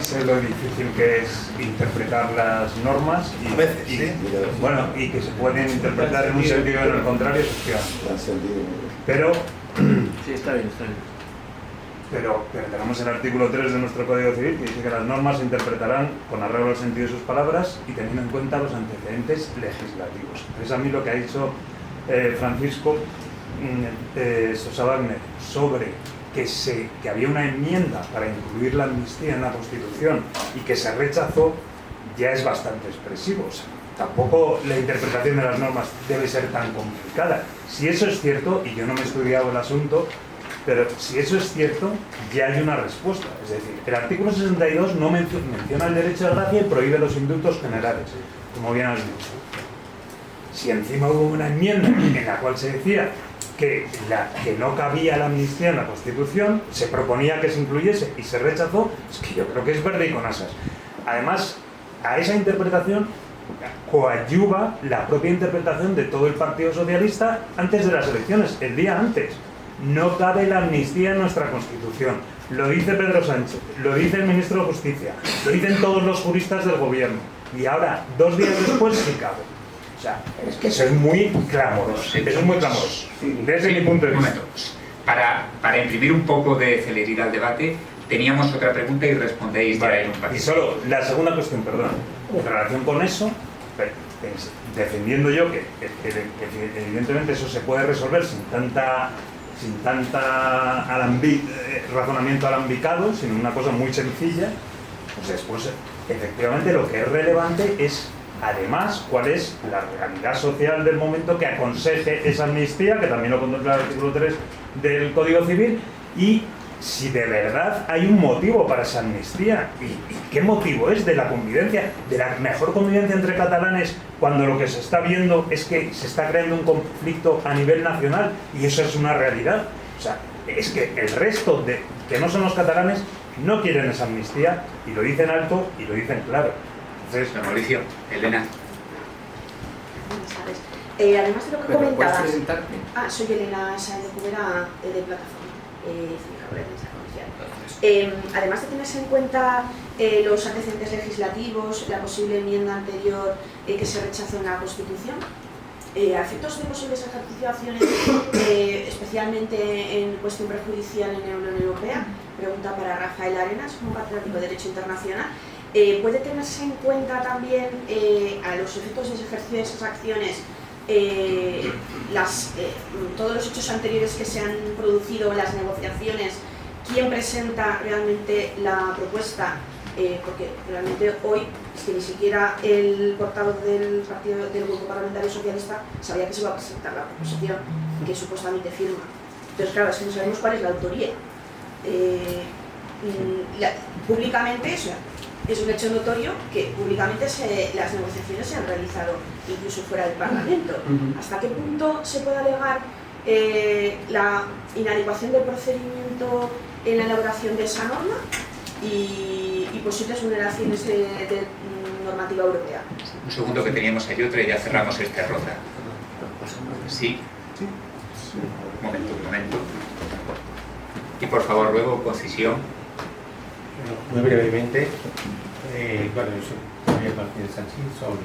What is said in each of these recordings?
sé lo difícil que es interpretar las normas y, a veces, sí. Bueno, y que se pueden interpretar en un sentido y en el contrario, pero sí, está bien, está bien. Pero tenemos el artículo 3 de nuestro Código Civil que dice que las normas se interpretarán con arreglo al sentido de sus palabras y teniendo en cuenta los antecedentes legislativos. Entonces, a mí lo que ha dicho Francisco Sosa Wagner sobre que había una enmienda para incluir la amnistía en la Constitución y que se rechazó, ya es bastante expresivo. O sea, tampoco la interpretación de las normas debe ser tan complicada. Si eso es cierto, y yo no me he estudiado el asunto, pero si eso es cierto, ya hay una respuesta. Es decir, el artículo 62 no menciona el derecho de gracia y prohíbe los indultos generales, como bien has dicho. Si encima hubo una enmienda en la cual se decía que no cabía la amnistía en la Constitución, se proponía que se incluyese y se rechazó, es que yo creo que es verde y con asas. Además, a esa interpretación coadyuva la propia interpretación de todo el Partido Socialista antes de las elecciones, el día antes. No cabe la amnistía en nuestra Constitución. Lo dice Pedro Sánchez, lo dice el ministro de Justicia, lo dicen todos los juristas del gobierno. Y ahora, 2 días después, sí cabe. O sea, es que eso es muy clamoroso. Eso es muy clamoroso, desde mi punto de vista. Para imprimir un poco de celeridad al debate, teníamos otra pregunta y respondéis ya en un par. Y solo la segunda cuestión, perdón. En relación con eso, defendiendo yo que evidentemente eso se puede resolver sin tanta razonamiento alambicado, sino una cosa muy sencilla, pues después efectivamente lo que es relevante es además cuál es la realidad social del momento que aconseje esa amnistía, que también lo contempla el artículo 3 del Código Civil, y si de verdad hay un motivo para esa amnistía. ¿Y qué motivo es? De la convivencia, de la mejor convivencia entre catalanes, cuando lo que se está viendo es que se está creando un conflicto a nivel nacional, y eso es una realidad. O sea, es que el resto de que no son los catalanes no quieren esa amnistía, y lo dicen alto y lo dicen claro. Entonces, Mauricio, Elena. Buenas tardes. Además de lo que comentabas... soy Elena Sáenz de Cubera, de Plataforma. Además de tenerse en cuenta los antecedentes legislativos, la posible enmienda anterior que se rechazó en la Constitución, a efectos de posibles ejercitaciones, especialmente en cuestión prejudicial en la Unión Europea, pregunta para Rafael Arenas, como catedrático de Derecho Internacional, ¿puede tenerse en cuenta también a los efectos de ejercicio de esas acciones todos los hechos anteriores que se han producido en las negociaciones, quién presenta realmente la propuesta? Porque realmente hoy es que ni siquiera el portavoz del Grupo Parlamentario Socialista sabía que se iba a presentar la proposición que supuestamente firma. Entonces, claro, es que no sabemos cuál es la autoría. Públicamente eso es un hecho notorio que públicamente las negociaciones se han realizado incluso fuera del Parlamento. ¿Hasta qué punto se puede alegar la inadecuación del procedimiento en la elaboración de esa norma y posibles vulneraciones de normativa europea? Un segundo, que teníamos ahí otra y ya cerramos esta ronda. Sí. Un momento. Y por favor, luego, concisión. Muy brevemente, bueno, yo soy Javier Martínez Sánchez, soy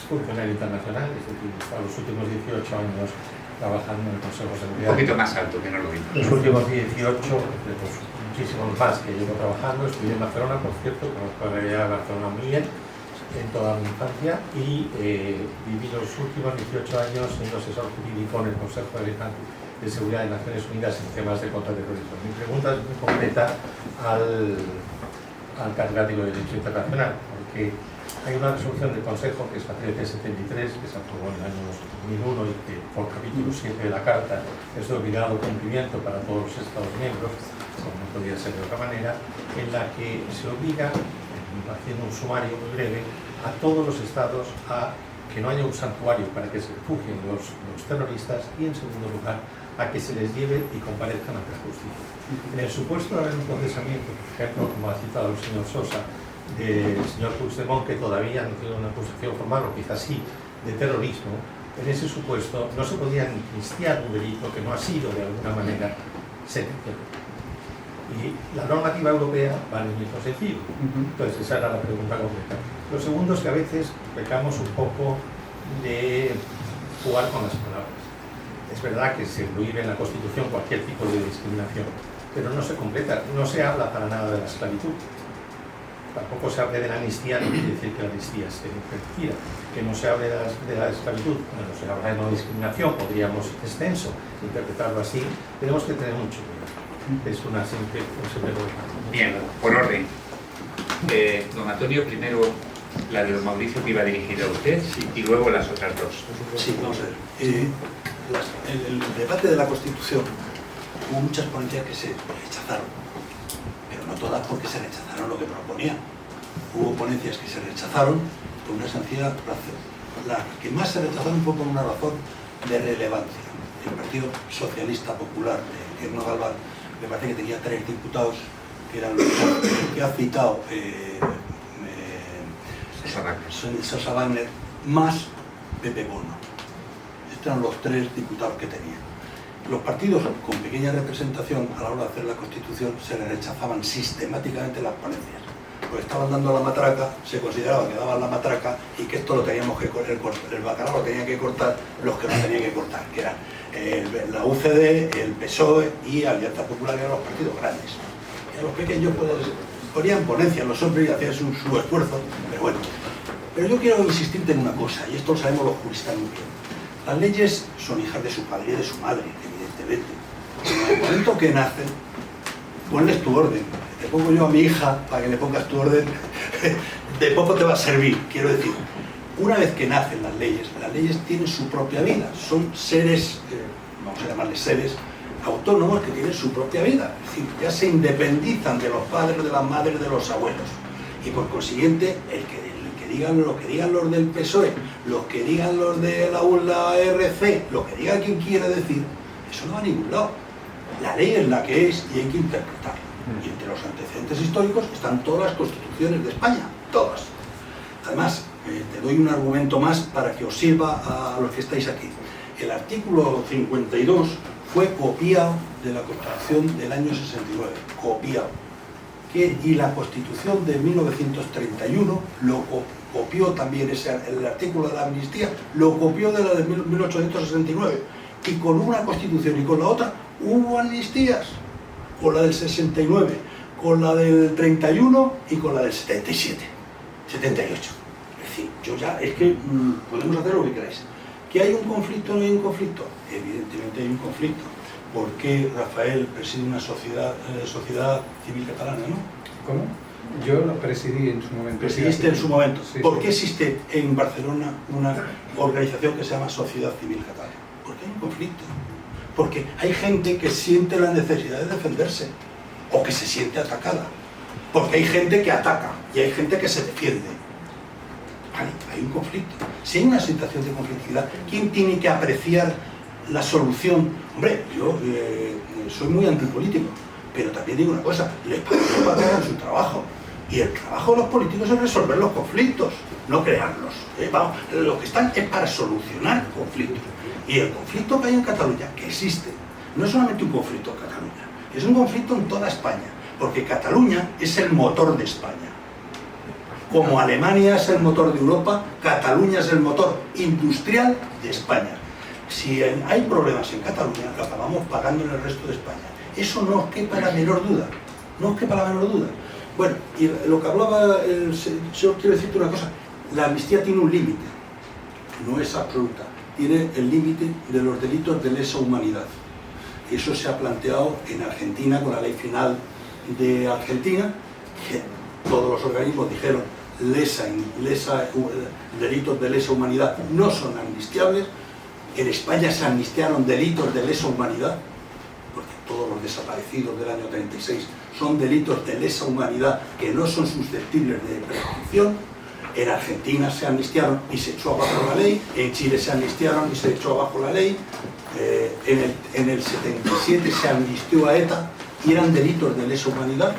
funcionario internacional, es decir, he estado los últimos 18 años trabajando en el Consejo de Seguridad. Un poquito más alto, que no lo vi. Los últimos 18, pues, muchísimos más que llevo trabajando. Estudié en Barcelona, por cierto, conozco la realidad de Barcelona muy bien, en toda mi infancia, y viví los últimos 18 años siendo asesor jurídico en el Consejo de Seguridad de Naciones Unidas en temas de contraterrorismo. Mi pregunta es muy concreta al catedrático de Derecho Internacional, porque hay una resolución del Consejo, que es la 1373, que se aprobó en el año 2001 y que por capítulo 7 de la Carta es de obligado cumplimiento para todos los Estados miembros, como no podía ser de otra manera, en la que se obliga, haciendo un sumario muy breve, a todos los Estados a que no haya un santuario para que se refugien los terroristas, y en segundo lugar a que se les lleve y comparezcan ante la justicia. En el supuesto de haber un procesamiento, por ejemplo, como ha citado el señor Sosa, del señor Puigdemont, que todavía no tiene una acusación formal, o quizás sí, de terrorismo, en ese supuesto no se podía amnistiar un delito que no ha sido de alguna manera sentenciado. Y la normativa europea va en el mismo sentido. Entonces, esa era la pregunta concreta. Lo segundo es que a veces pecamos un poco de jugar con las palabras. Es verdad que se prohíbe en la Constitución cualquier tipo de discriminación, pero no se completa, no se habla para nada de la esclavitud. Tampoco se hable de la amnistía, no quiere decir que la amnistía esté permitida. Que no se hable de la esclavitud, bueno, se habla de no discriminación, podríamos extenso interpretarlo así. Tenemos que tener mucho cuidado. Es una simple Bien, por orden. Don Antonio, primero la de don Mauricio que iba dirigida a usted y luego las otras dos. Sí, vamos a ver. En el debate de la Constitución hubo muchas ponencias que se rechazaron, pero no todas porque se rechazaron lo que proponían. Hubo ponencias que se rechazaron por una sencilla razón. La que más se rechazaron fue por una razón de relevancia. El Partido Socialista Popular de Tierno Galván me parece que tenía 3 diputados que eran los que ha citado Sosa Wagner más Pepe Bono. Estos eran los 3 diputados que tenía. Los partidos con pequeña representación a la hora de hacer la Constitución se les rechazaban sistemáticamente las ponencias. Porque estaban dando la matraca, se consideraba que daban la matraca y que esto lo teníamos que cortar, el bacalao lo tenían que cortar los que no tenían que cortar, que eran la UCD, el PSOE y Alianza Popular, que eran los partidos grandes. Y a los pequeños ponían ponencias, los hombres y hacían su esfuerzo, pero bueno. Pero yo quiero insistirte en una cosa, y esto lo sabemos los juristas muy bien. Las leyes son hijas de su padre y de su madre, evidentemente. En el momento que nacen, ponles tu orden. Te pongo yo a mi hija para que le pongas tu orden, de poco te va a servir. Quiero decir, una vez que nacen las leyes tienen su propia vida. Son seres, vamos a llamarles seres, autónomos que tienen su propia vida. Es decir, ya se independizan de los padres, de las madres, de los abuelos. Y por consiguiente, el que digan lo que digan los del PSOE, los que digan los de la RC, lo que diga quien quiera decir, eso no va a ningún lado. La ley es la que es y hay que interpretarla. Y entre los antecedentes históricos están todas las constituciones de España, todas. Además, te doy un argumento más para que os sirva a los que estáis aquí. El artículo 52 fue copiado de la Constitución del año 69, copiado. Y la Constitución de 1931 lo copió también, el artículo de la amnistía lo copió de la de 1869. Y con una Constitución y con la otra hubo amnistías, con la del 69, con la del 31 y con la del 77, 78. Es decir, yo ya, es que podemos hacer lo que queráis. ¿Que hay un conflicto o no hay un conflicto? Evidentemente hay un conflicto. Porque Rafael preside una sociedad civil catalana, ¿no? ¿Cómo? Yo lo presidí en su momento. Presidiste en su momento. Sí. ¿Por qué existe en Barcelona una organización que se llama Sociedad Civil Catalana? Porque hay un conflicto. Porque hay gente que siente la necesidad de defenderse o que se siente atacada. Porque hay gente que ataca y hay gente que se defiende. Vale, hay un conflicto. Si hay una situación de conflictividad, ¿quién tiene que apreciar la solución? Hombre, yo soy muy antipolítico, pero también digo una cosa, les pagan su trabajo. Y el trabajo de los políticos es resolver los conflictos, no crearlos. Vamos, lo que están es para solucionar conflictos. Y el conflicto que hay en Cataluña, que existe, no es solamente un conflicto en Cataluña, es un conflicto en toda España, porque Cataluña es el motor de España. Como Alemania es el motor de Europa, Cataluña es el motor industrial de España. Si hay problemas en Cataluña, lo acabamos pagando en el resto de España. Eso no os quepa la menor duda. No os quepa la menor duda. Bueno, y lo que hablaba, yo quiero decirte una cosa, la amnistía tiene un límite, no es absoluta. Tiene el límite de los delitos de lesa humanidad. Eso se ha planteado en Argentina con la ley final de Argentina, que todos los organismos dijeron delitos de lesa humanidad no son amnistiables. En España se amnistiaron delitos de lesa humanidad, porque todos los desaparecidos del año 36 son delitos de lesa humanidad que no son susceptibles de prescripción. En Argentina se amnistiaron y se echó abajo la ley, en Chile se amnistiaron y se echó abajo la ley, en el 77 se amnistió a ETA y eran delitos de lesa humanidad.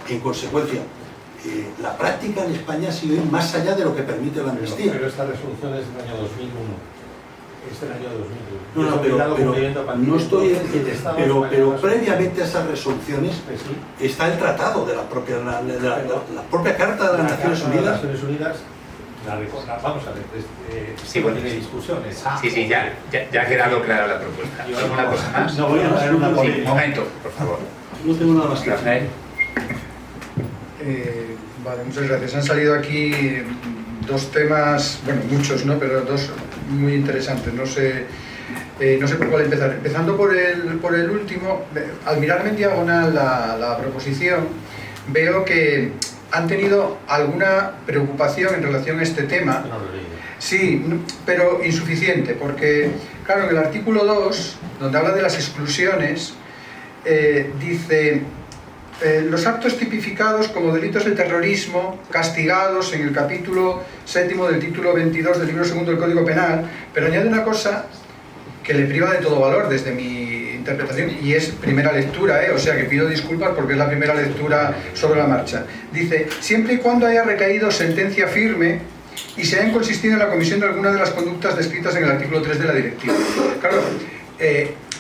En consecuencia, la práctica en España ha sido ir más allá de lo que permite la amnistía. Pero esta resolución es del año 2001. es del año 2000. No, no, no estoy pero previamente a esas resoluciones está el tratado de la propia Carta de las Naciones Unidas. Vamos a ver, sí, bueno, tiene discusiones. Sí, ya ha quedado clara la propuesta. ¿Alguna cosa más? No voy a dar una Sí, un momento, por favor. No tengo nada más que decir. Rafael. Vale, muchas gracias. Han salido aquí dos temas, bueno, muchos, ¿no? Pero dos muy interesantes. No sé por cuál empezar. Empezando por el último, al mirarme en diagonal la proposición, veo que han tenido alguna preocupación en relación a este tema. Sí, pero insuficiente, porque, claro, en el artículo 2, donde habla de las exclusiones, dice: los actos tipificados como delitos de terrorismo, castigados en el capítulo 7 del título 22 del libro 2 del Código Penal, pero añade una cosa que le priva de todo valor desde mi interpretación, y es primera lectura, o sea que pido disculpas porque es la primera lectura sobre la marcha. Dice: siempre y cuando haya recaído sentencia firme y se haya consistido en la comisión de alguna de las conductas descritas en el artículo 3 de la directiva. Claro,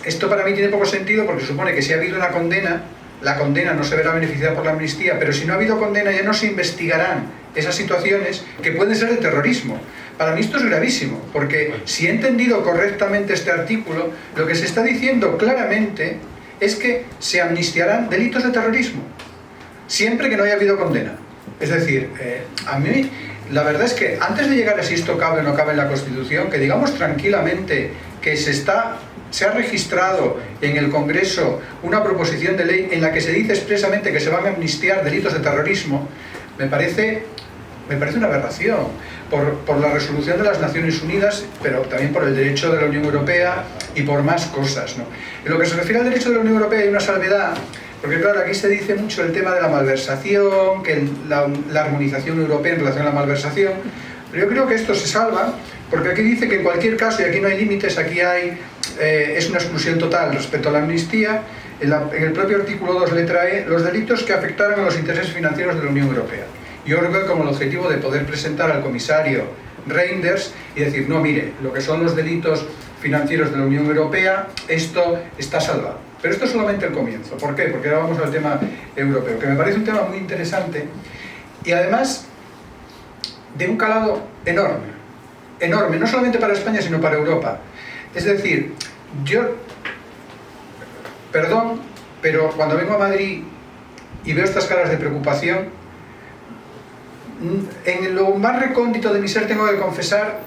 esto para mí tiene poco sentido porque supone que si ha habido una condena, la condena no se verá beneficiada por la amnistía, pero si no ha habido condena ya no se investigarán esas situaciones que pueden ser de terrorismo. Para mí esto es gravísimo, porque si he entendido correctamente este artículo, lo que se está diciendo claramente es que se amnistiarán delitos de terrorismo, siempre que no haya habido condena. Es decir, a mí la verdad es que antes de llegar a si esto cabe o no cabe en la Constitución, que digamos tranquilamente que se ha registrado en el Congreso una proposición de ley en la que se dice expresamente que se van a amnistiar delitos de terrorismo, me parece una aberración por la resolución de las Naciones Unidas, pero también por el derecho de la Unión Europea y por más cosas, ¿no? En lo que se refiere al derecho de la Unión Europea hay una salvedad, porque claro, aquí se dice mucho el tema de la malversación, que la armonización europea en relación a la malversación, pero yo creo que esto se salva, porque aquí dice que en cualquier caso, y aquí no hay límites, aquí es una exclusión total respecto a la amnistía, en el propio artículo 2, letra E, los delitos que afectaran a los intereses financieros de la Unión Europea. Yo creo que como el objetivo de poder presentar al comisario Reynders y decir: no, mire, lo que son los delitos financieros de la Unión Europea, esto está salvado. Pero esto es solamente el comienzo. ¿Por qué? Porque ahora vamos al tema europeo, que me parece un tema muy interesante y además de un calado enorme, no solamente para España, sino para Europa. Es decir, perdón, pero cuando vengo a Madrid y veo estas caras de preocupación, en lo más recóndito de mi ser tengo que confesar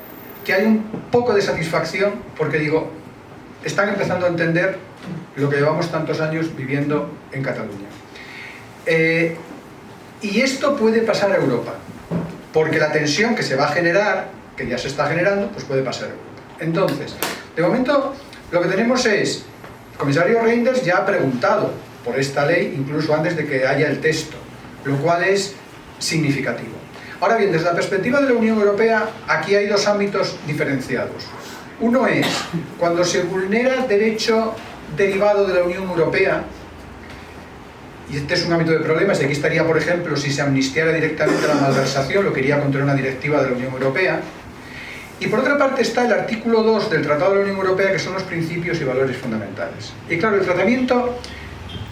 que hay un poco de satisfacción, porque digo, están empezando a entender lo que llevamos tantos años viviendo en Cataluña. Y esto puede pasar a Europa, porque la tensión que se va a generar, que ya se está generando, pues puede pasar a Europa. Entonces, de momento lo que tenemos es, el comisario Reynders ya ha preguntado por esta ley, incluso antes de que haya el texto, lo cual es significativo. Ahora bien, desde la perspectiva de la Unión Europea, aquí hay dos ámbitos diferenciados. Uno es cuando se vulnera derecho derivado de la Unión Europea, y este es un ámbito de problemas, y aquí estaría, por ejemplo, si se amnistiara directamente la malversación, lo que iría contra una directiva de la Unión Europea. Y por otra parte está el artículo 2 del Tratado de la Unión Europea, que son los principios y valores fundamentales. Y claro, el tratamiento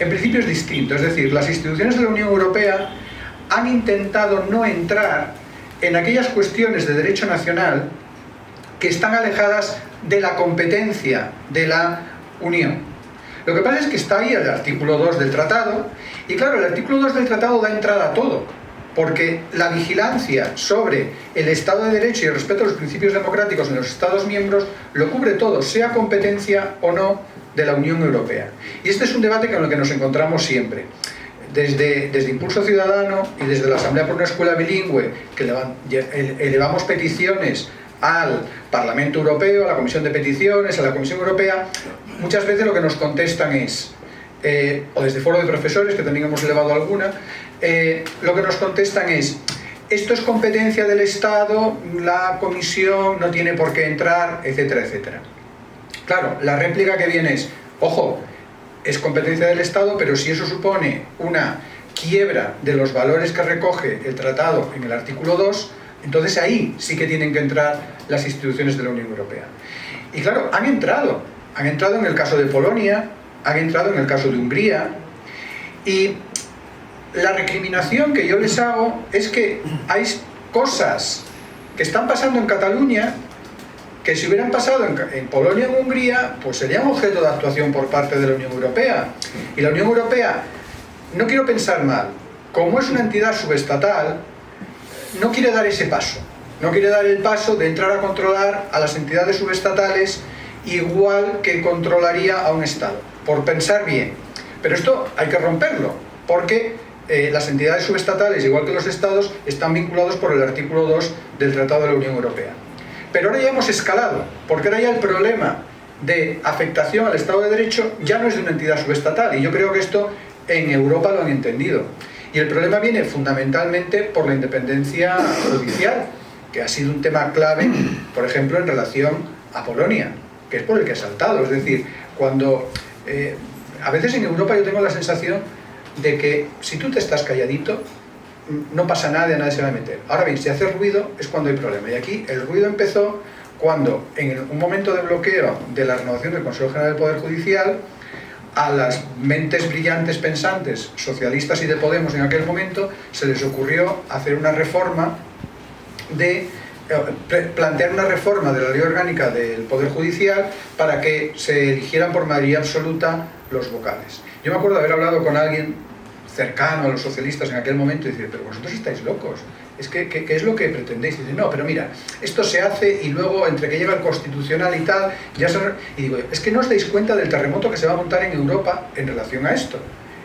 en principio es distinto, es decir, las instituciones de la Unión Europea han intentado no entrar en aquellas cuestiones de derecho nacional que están alejadas de la competencia de la Unión. Lo que pasa es que está ahí el artículo 2 del tratado, y claro, el artículo 2 del tratado da entrada a todo, porque la vigilancia sobre el Estado de Derecho y el respeto a los principios democráticos en los Estados miembros lo cubre todo, sea competencia o no de la Unión Europea. Y este es un debate con el que nos encontramos siempre. Desde Impulso Ciudadano y desde la Asamblea por una Escuela Bilingüe, que elevamos peticiones al Parlamento Europeo, a la Comisión de Peticiones, a la Comisión Europea, muchas veces lo que nos contestan es, o desde Foro de Profesores, que también hemos elevado alguna, lo que nos contestan es: esto es competencia del Estado, la Comisión no tiene por qué entrar, etcétera, etcétera. Claro, la réplica que viene es: ojo, es competencia del Estado, pero si eso supone una quiebra de los valores que recoge el tratado en el artículo 2, Entonces ahí sí que tienen que entrar las instituciones de la Unión Europea. Y claro, han entrado en el caso de Polonia, han entrado en el caso de Hungría, y la recriminación que yo les hago es que hay cosas que están pasando en Cataluña que si hubieran pasado en Polonia o en Hungría, pues serían objeto de actuación por parte de la Unión Europea. Y la Unión Europea, no quiero pensar mal, como es una entidad subestatal, no quiere dar ese paso. No quiere dar el paso de entrar a controlar a las entidades subestatales igual que controlaría a un Estado, por pensar bien. Pero esto hay que romperlo, porque las entidades subestatales, igual que los Estados, están vinculados por el artículo 2 del Tratado de la Unión Europea. Pero ahora ya hemos escalado, porque ahora ya el problema de afectación al Estado de Derecho ya no es de una entidad subestatal, y yo creo que esto en Europa lo han entendido. Y el problema viene fundamentalmente por la independencia judicial, que ha sido un tema clave, por ejemplo, en relación a Polonia, que es por el que ha saltado. Es decir, cuando a veces en Europa yo tengo la sensación de que si tú te estás calladito, no pasa nada, nadie se va a meter. Ahora bien, si hace ruido es cuando hay problema. Y aquí el ruido empezó cuando, en un momento de bloqueo de la renovación del Consejo General del Poder Judicial, a las mentes brillantes pensantes socialistas y de Podemos en aquel momento se les ocurrió hacer una reforma plantear una reforma de la ley orgánica del Poder Judicial para que se eligieran por mayoría absoluta los vocales. Yo me acuerdo de haber hablado con alguien cercano a los socialistas en aquel momento y decir, pero vosotros estáis locos, ¿qué es lo que pretendéis? Y dice, no, pero mira, esto se hace y luego entre que llega el Constitucional y tal, ya se... Y digo, es que no os dais cuenta del terremoto que se va a montar en Europa en relación a esto.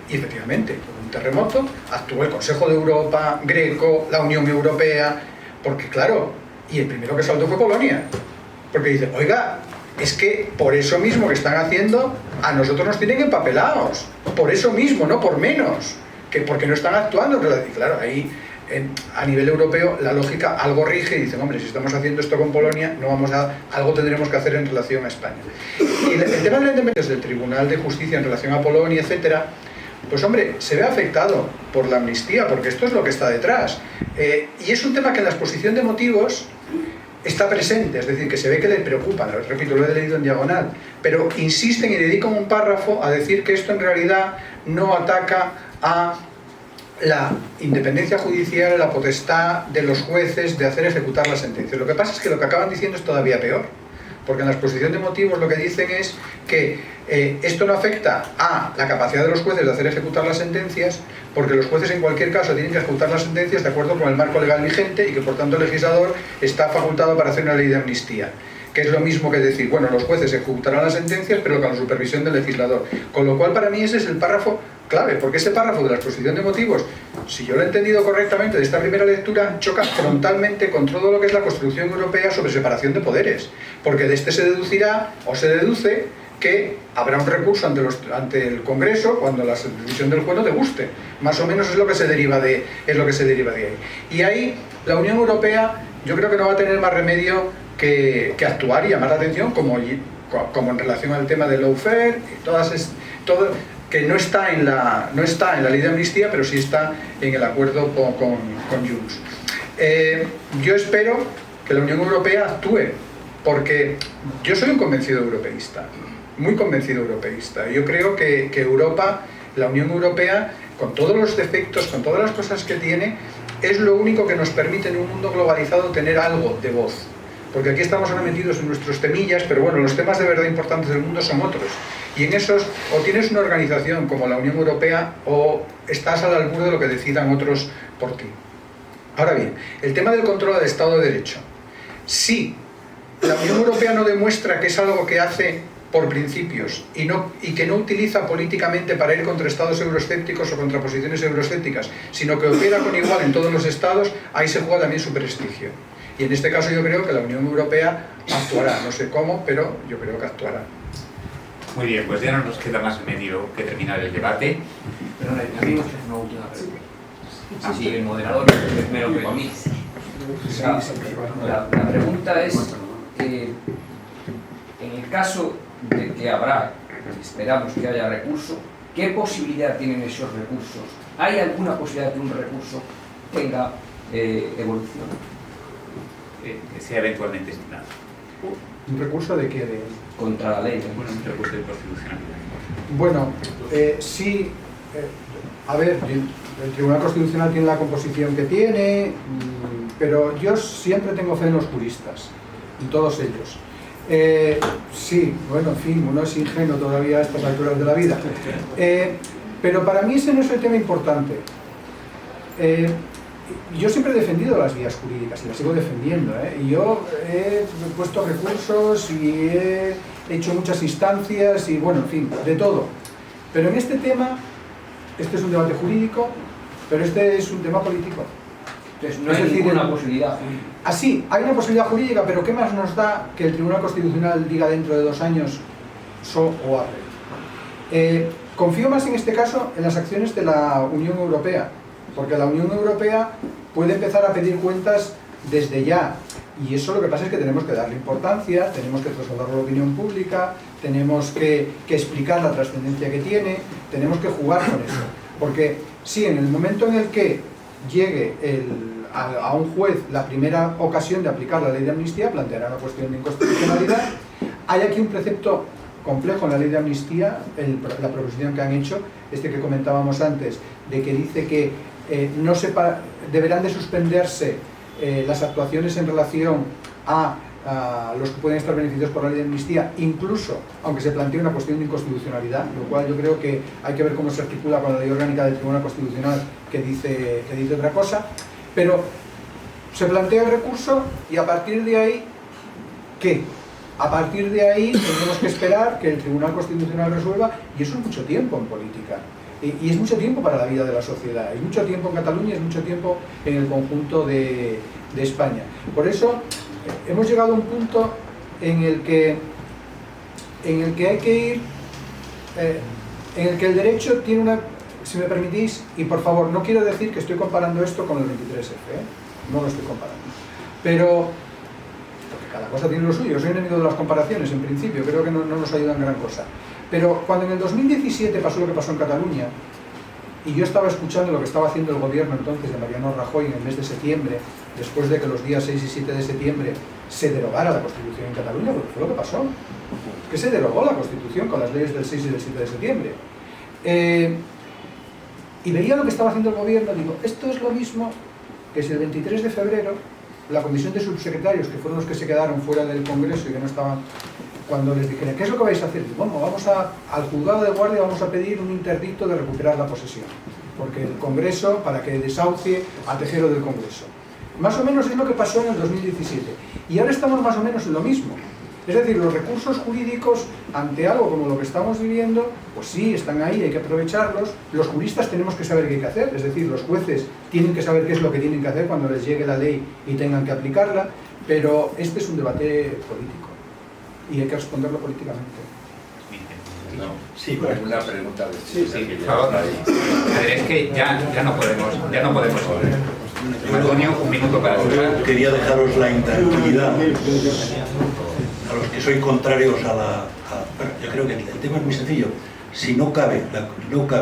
Y efectivamente, con un terremoto actuó el Consejo de Europa, Greco, la Unión Europea, porque claro, y el primero que saltó fue Polonia, porque dice, oiga, es que por eso mismo que están haciendo, a nosotros nos tienen empapelados, por eso mismo, no por menos, que porque no están actuando. Y claro, ahí a nivel europeo la lógica algo rige y dicen, hombre, si estamos haciendo esto con Polonia, algo tendremos que hacer en relación a España. Y el tema de la independencia del Tribunal de Justicia en relación a Polonia, etcétera, pues hombre, se ve afectado por la amnistía, porque esto es lo que está detrás. Y es un tema que en la exposición de motivos está presente, es decir, que se ve que le preocupa, repito, lo he leído en diagonal, pero insisten y dedican un párrafo a decir que esto en realidad no ataca a la independencia judicial, a la potestad de los jueces de hacer ejecutar las sentencias. Lo que pasa es que lo que acaban diciendo es todavía peor, porque en la exposición de motivos lo que dicen es que esto no afecta a la capacidad de los jueces de hacer ejecutar las sentencias, porque los jueces en cualquier caso tienen que ejecutar las sentencias de acuerdo con el marco legal vigente y que por tanto el legislador está facultado para hacer una ley de amnistía, que es lo mismo que decir, bueno, los jueces ejecutarán las sentencias pero con la supervisión del legislador. Con lo cual para mí ese es el párrafo clave, porque ese párrafo de la exposición de motivos, si yo lo he entendido correctamente de esta primera lectura, choca frontalmente con todo lo que es la construcción europea sobre separación de poderes, porque de este se deducirá o se deduce que habrá un recurso ante el Congreso cuando la decisión del juez no te guste. Más o menos es lo que se deriva de ahí. Y ahí la Unión Europea yo creo que no va a tener más remedio que actuar y llamar la atención, como en relación al tema del lawfare y todo, que no está en la ley de amnistía, pero sí está en el acuerdo con Junts. Yo espero que la Unión Europea actúe, porque yo soy un convencido europeísta, muy convencido europeísta. Yo creo que Europa, la Unión Europea, con todos los defectos, con todas las cosas que tiene, es lo único que nos permite en un mundo globalizado tener algo de voz. Porque aquí estamos ahora metidos en nuestros temillas, pero bueno, los temas de verdad importantes del mundo son otros. Y en esos, o tienes una organización como la Unión Europea, o estás al albur de lo que decidan otros por ti. Ahora bien, el tema del control del Estado de Derecho. Si la Unión Europea no demuestra que es algo que hace por principios y que no utiliza políticamente para ir contra estados euroescépticos o contra posiciones euroescépticas, sino que opera con igual en todos los estados, ahí se juega también su prestigio. Y en este caso yo creo que la Unión Europea actuará, no sé cómo, pero yo creo que actuará. Muy bien, pues ya no nos queda más medio que terminar el debate. Pero a mí me hace una última pregunta. Si el moderador me lo permite. La pregunta es, en el caso de que esperamos que haya recurso, ¿qué posibilidad tienen esos recursos? ¿Hay alguna posibilidad de que un recurso tenga evolución? que sea eventualmente estimado. ¿Un recurso de qué? Contra la ley. Bueno, un recurso de inconstitucionalidad. Bueno, sí, a ver, el Tribunal Constitucional tiene la composición que tiene, pero yo siempre tengo fe en los juristas, y todos ellos. Sí, bueno, en fin, uno es ingenuo todavía a estas alturas de la vida. Pero para mí ese no es el tema importante. Yo siempre he defendido las vías jurídicas y las sigo defendiendo, y yo he puesto recursos y he hecho muchas instancias y bueno, en fin, de todo. Pero en este tema, este es un debate jurídico, pero este es un tema político. Entonces, no hay ninguna posibilidad jurídica. Así, hay una posibilidad jurídica, pero ¿qué más nos da que el Tribunal Constitucional diga dentro de 2 años so o arre? Confío más en este caso en las acciones de la Unión Europea, porque la Unión Europea puede empezar a pedir cuentas desde ya, y eso lo que pasa es que tenemos que darle importancia, tenemos que trasladarlo a la opinión pública, tenemos que explicar la trascendencia que tiene, tenemos que jugar con eso, porque sí, en el momento en el que llegue a un juez la primera ocasión de aplicar la ley de amnistía, planteará una cuestión de inconstitucionalidad. Hay aquí un precepto complejo en la ley de amnistía, la proposición que han hecho, que comentábamos antes, de que dice que deberán de suspenderse las actuaciones en relación a los que pueden estar beneficiados por la ley de amnistía, incluso aunque se plantee una cuestión de inconstitucionalidad, lo cual yo creo que hay que ver cómo se articula con la ley orgánica del Tribunal Constitucional que dice otra cosa, pero se plantea el recurso y a partir de ahí, ¿qué? A partir de ahí tendremos que esperar que el Tribunal Constitucional resuelva, y eso es mucho tiempo en política. Y es mucho tiempo para la vida de la sociedad, es mucho tiempo en Cataluña, es mucho tiempo en el conjunto de España. Por eso hemos llegado a un punto en el que hay que ir, en el que el derecho tiene una, si me permitís, y por favor, no quiero decir que estoy comparando esto con el 23F, no lo estoy comparando, pero porque cada cosa tiene lo suyo. Yo soy enemigo de las comparaciones en principio, creo que no nos ayudan gran cosa. Pero cuando en el 2017 pasó lo que pasó en Cataluña, y yo estaba escuchando lo que estaba haciendo el gobierno entonces de Mariano Rajoy en el mes de septiembre, después de que los días 6 y 7 de septiembre se derogara la Constitución en Cataluña, porque fue lo que pasó, que se derogó la Constitución con las leyes del 6 y del 7 de septiembre. Y veía lo que estaba haciendo el gobierno, digo, esto es lo mismo que si el 23 de febrero la comisión de subsecretarios, que fueron los que se quedaron fuera del Congreso y que no estaban, cuando les dijeron, ¿qué es lo que vais a hacer? Digo, bueno, vamos al juzgado de guardia, vamos a pedir un interdicto de recuperar la posesión, porque el Congreso, para que desahucie a Tejero del Congreso. Más o menos es lo que pasó en el 2017. Y ahora estamos más o menos en lo mismo. Es decir, los recursos jurídicos ante algo como lo que estamos viviendo, pues sí, están ahí, hay que aprovecharlos. Los juristas tenemos que saber qué hay que hacer, es decir, los jueces tienen que saber qué es lo que tienen que hacer cuando les llegue la ley y tengan que aplicarla, pero este es un debate político y hay que responderlo políticamente. Sí, Una pregunta de Sí, por favor. A ver, es que ya no podemos Antonio, un minuto para cerrar. Quería dejaros la intranquilidad a los que sois contrarios yo creo que el tema es muy sencillo. Si no cabe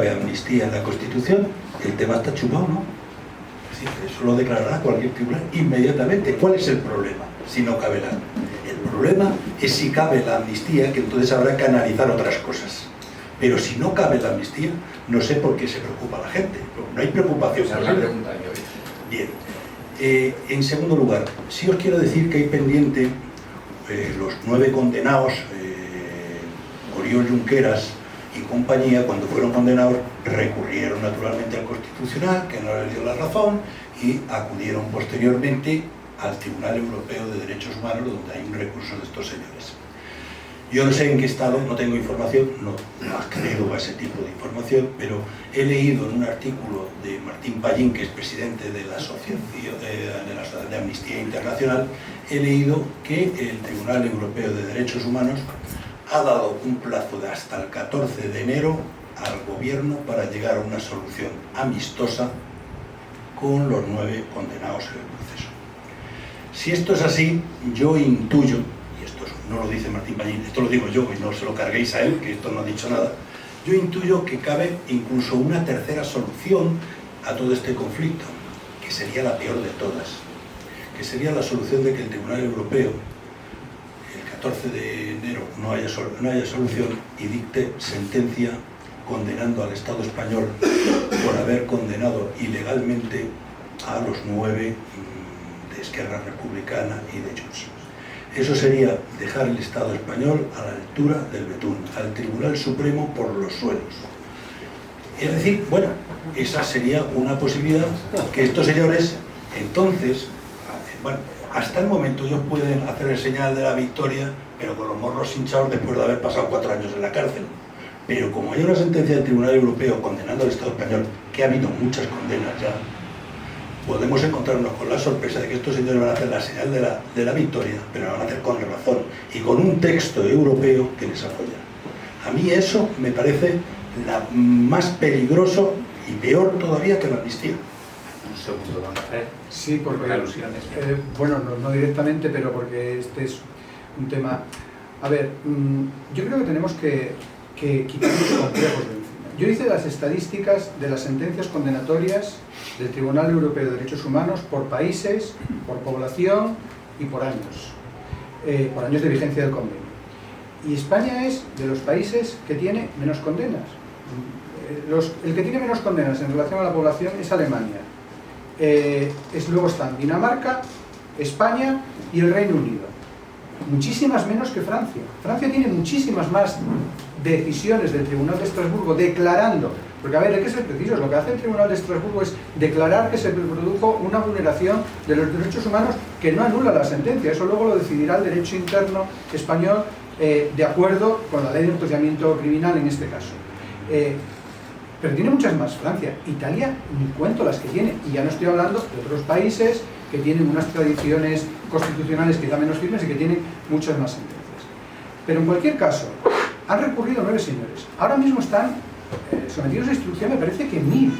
amnistía en la Constitución, el tema está chupado, ¿no? Sí, eso lo declarará cualquier tribunal inmediatamente. ¿Cuál es el problema si no cabe el problema es si cabe la amnistía, que entonces habrá que analizar otras cosas. Pero si no cabe la amnistía, no sé por qué se preocupa la gente. No hay preocupación. Esa es la pregunta yo. Bien. En segundo lugar, sí os quiero decir que hay pendiente los 9 condenados, Oriol Junqueras y compañía, cuando fueron condenados, recurrieron naturalmente al Constitucional, que no les dio la razón, y acudieron posteriormente al Tribunal Europeo de Derechos Humanos, donde hay un recurso de estos señores. Yo no sé en qué estado, no tengo información, no accedo a ese tipo de información, pero he leído en un artículo de Martín Pallín, que es presidente de la Asociación de Amnistía Internacional, he leído que el Tribunal Europeo de Derechos Humanos ha dado un plazo de hasta el 14 de enero al gobierno para llegar a una solución amistosa con los 9 condenados en el proceso. Si esto es así, yo intuyo, y esto no lo dice Martín Pallín, esto lo digo yo y no se lo carguéis a él, que esto no ha dicho nada, yo intuyo que cabe incluso una tercera solución a todo este conflicto, que sería la peor de todas, que que sería la solución de que el Tribunal Europeo el 14 de enero no haya solución y dicte sentencia condenando al Estado español por haber condenado ilegalmente a los 9 de Esquerra Republicana y de Junts. Eso sería dejar el Estado español a la altura del betún, al Tribunal Supremo por los suelos. Es decir, bueno, esa sería una posibilidad que estos señores, entonces, bueno, hasta el momento ellos pueden hacer el señal de la victoria, pero con los morros hinchados después de haber pasado 4 años en la cárcel. Pero como hay una sentencia del Tribunal Europeo condenando al Estado español, que ha habido muchas condenas ya, podemos encontrarnos con la sorpresa de que estos señores van a hacer la señal de la victoria, pero la van a hacer con razón y con un texto europeo que les apoya. A mí eso me parece más peligroso y peor todavía que la amnistía. Un segundo, don Rafael. Sí, porque Alusiones. bueno, no directamente, pero porque este es un tema. A ver, yo creo que tenemos que quitar los complejos de encima. Yo hice las estadísticas de las sentencias condenatorias del Tribunal Europeo de Derechos Humanos por países, por población y por años de vigencia del convenio. Y España es de los países que tiene menos condenas. El que tiene menos condenas en relación a la población es Alemania. Luego están Dinamarca, España y el Reino Unido. Muchísimas menos que Francia. Francia tiene muchísimas más decisiones del Tribunal de Estrasburgo declarando, porque a ver, hay que ser precisos, lo que hace el Tribunal de Estrasburgo es declarar que se produjo una vulneración de los derechos humanos que no anula la sentencia, eso luego lo decidirá el derecho interno español de acuerdo con la ley de enjuiciamiento criminal en este caso. Pero tiene muchas más Francia. Italia, ni cuento las que tiene, y ya no estoy hablando de otros países que tienen unas tradiciones constitucionales quizá menos firmes y que tienen muchas más sentencias. Pero en cualquier caso, han recurrido 9 señores. Ahora mismo están sometidos a instrucción, me parece que 1000,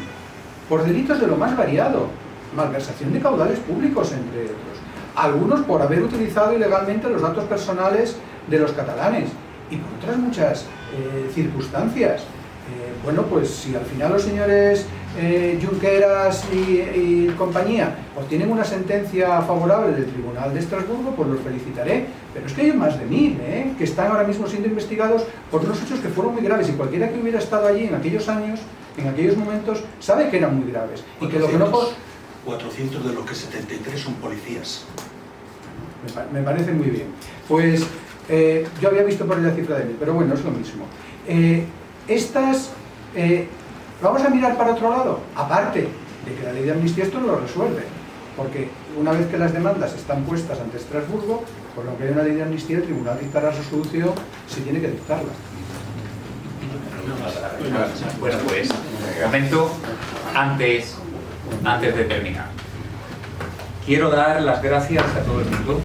por delitos de lo más variado. Malversación de caudales públicos, entre otros. Algunos por haber utilizado ilegalmente los datos personales de los catalanes y por otras muchas circunstancias. Bueno, pues si al final los señores Junqueras y compañía obtienen una sentencia favorable del Tribunal de Estrasburgo, pues los felicitaré. Pero es que hay más de 1000 que están ahora mismo siendo investigados por unos hechos que fueron muy graves y cualquiera que hubiera estado allí en aquellos años, en aquellos momentos, sabe que eran muy graves. Y que lo que no 400 de los que 73 son policías. Me parece muy bien. Pues yo había visto por ahí la cifra de 1000, pero bueno, es lo mismo. Vamos a mirar para otro lado, aparte de que la ley de amnistía esto no lo resuelve, porque una vez que las demandas están puestas ante Estrasburgo, por lo que hay una ley de amnistía, el tribunal dictará resolución si tiene que dictarla. Bueno, pues, un momento, antes de terminar. Quiero dar las gracias a todo el mundo